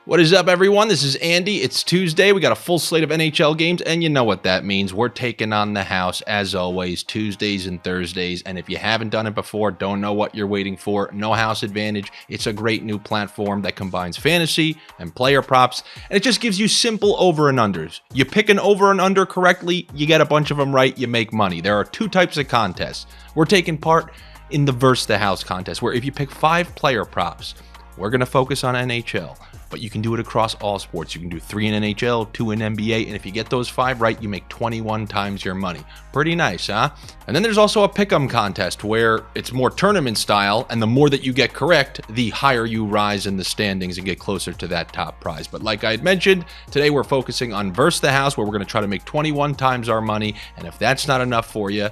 What is up, everyone? This is Andy. It's Tuesday. We got a full slate of NHL games, and you know what that means. We're taking on the house, as always, Tuesdays and Thursdays. And if you haven't done it before, don't know what you're waiting for, No House Advantage. It's a great new platform that combines fantasy and player props, and it just gives you simple over and unders. You pick an over and under correctly, you get a bunch of them right, you make money. There are two types of contests. We're taking part in the Versus the House contest, where if you pick 5 player props, we're going to focus on NHL. But you can do it across all sports. You can do 3 in NHL, 2 in NBA, and if you get those 5 right, you make 21 times your money. Pretty nice, huh? And then there's also a pick'em contest where it's more tournament style, and the more that you get correct, the higher you rise in the standings and get closer to that top prize. But like I had mentioned, today we're focusing on Versus the House, where we're going to try to make 21 times our money, and if that's not enough for you,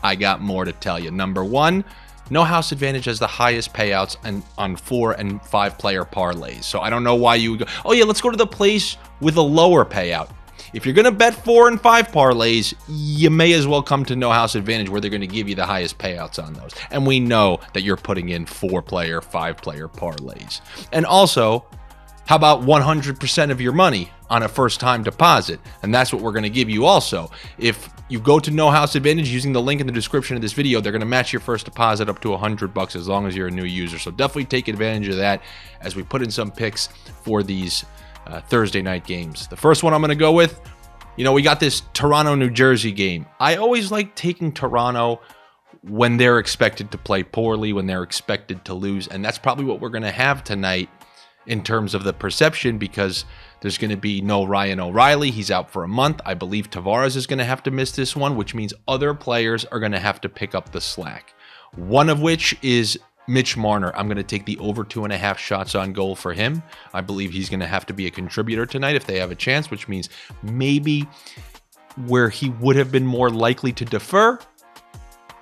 I got more to tell you. Number 1, No House Advantage has the highest payouts on 4 and 5 player parlays. So I don't know why you would go, oh yeah, let's go to the place with a lower payout. If you're going to bet 4 and 5 parlays, you may as well come to No House Advantage, where they're going to give you the highest payouts on those. And we know that you're putting in 4 player, 5 player parlays. And also, how about 100% of your money on a first time deposit? And that's what we're going to give you also. If you go to No House Advantage using the link in the description of this video, they're going to match your first deposit up to $100 as long as you're a new user. So definitely take advantage of that as we put in some picks for these Thursday night games. The first one I'm going to go with, we got this Toronto, New Jersey game. I always like taking Toronto when they're expected to play poorly, when they're expected to lose. And that's probably what we're going to have tonight in terms of the perception, because there's going to be no Ryan O'Reilly. He's out for a month. I believe Tavares is going to have to miss this one, which means other players are going to have to pick up the slack. One of which is Mitch Marner. I'm going to take the over 2.5 shots on goal for him. I believe he's going to have to be a contributor tonight if they have a chance, which means maybe where he would have been more likely to defer,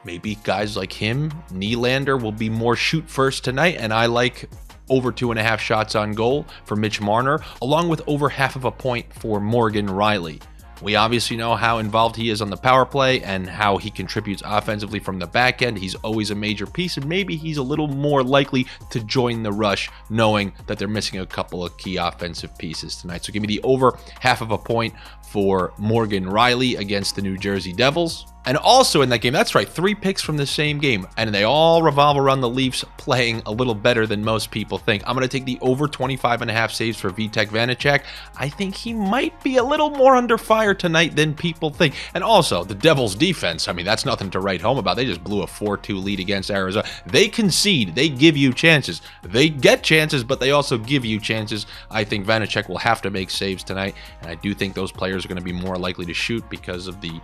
maybe guys like him, Nylander, will be more shoot first tonight, and I like over 2.5 shots on goal for Mitch Marner, along with over half of a point for Morgan Reilly. We obviously know how involved he is on the power play and how he contributes offensively from the back end. He's always a major piece, and maybe he's a little more likely to join the rush, knowing that they're missing a couple of key offensive pieces tonight. So give me the over half of a point for Morgan Reilly against the New Jersey Devils. And also in that game, that's right, 3 picks from the same game, and they all revolve around the Leafs playing a little better than most people think. I'm going to take the over 25.5 saves for Vitek Vanacek. I think he might be a little more under fire tonight than people think. And also, the Devils' defense, that's nothing to write home about. They just blew a 4-2 lead against Arizona. They concede. They give you chances. They get chances, but they also give you chances. I think Vanacek will have to make saves tonight, and I do think those players are going to be more likely to shoot because of the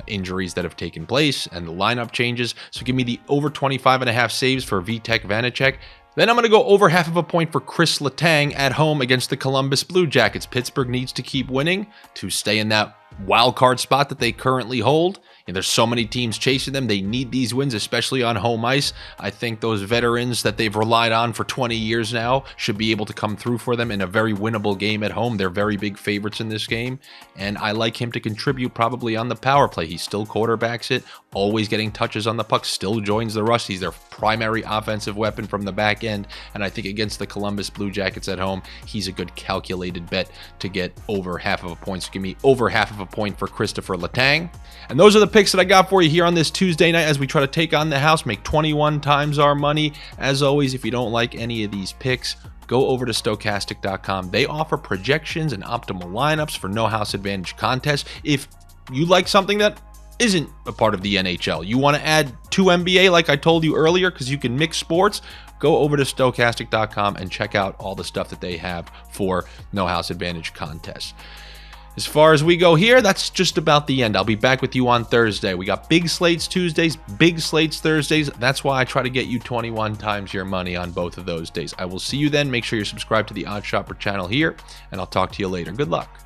injuries that have taken place and the lineup changes. So give me the over 25.5 saves for Vitek Vanacek. Then I'm going to go over half of a point for Kris at home against the Columbus Blue Jackets. Pittsburgh needs to keep winning to stay in that wild card spot that they currently hold. There's so many teams chasing them. They need these wins, especially on home ice. I think those veterans that they've relied on for 20 years now should be able to come through for them in a very winnable game at home. They're very big favorites in this game, and I like him to contribute probably on the power play. He still quarterbacks it, always getting touches on the puck, still joins the rush. He's their primary offensive weapon from the back end, and I think against the Columbus Blue Jackets at home, he's a good calculated bet to get over half of a point. So give me over half of a point for Christopher Letang. And those are the picks that I got for you here on this Tuesday night as we try to take on the house, make 21 times our money. As always, if you don't like any of these picks, go over to Stokastic.com. They offer projections and optimal lineups for No House Advantage contests. If you like something that isn't a part of the NHL, you want to add to NBA like I told you earlier because you can mix sports, go over to Stokastic.com and check out all the stuff that they have for No House Advantage contests. As far as we go here, that's just about the end. I'll be back with you on Thursday. We got big slates Tuesdays, big slates Thursdays. That's why I try to get you 21 times your money on both of those days. I will see you then. Make sure you're subscribed to the Odd Shopper channel here, and I'll talk to you later. Good luck.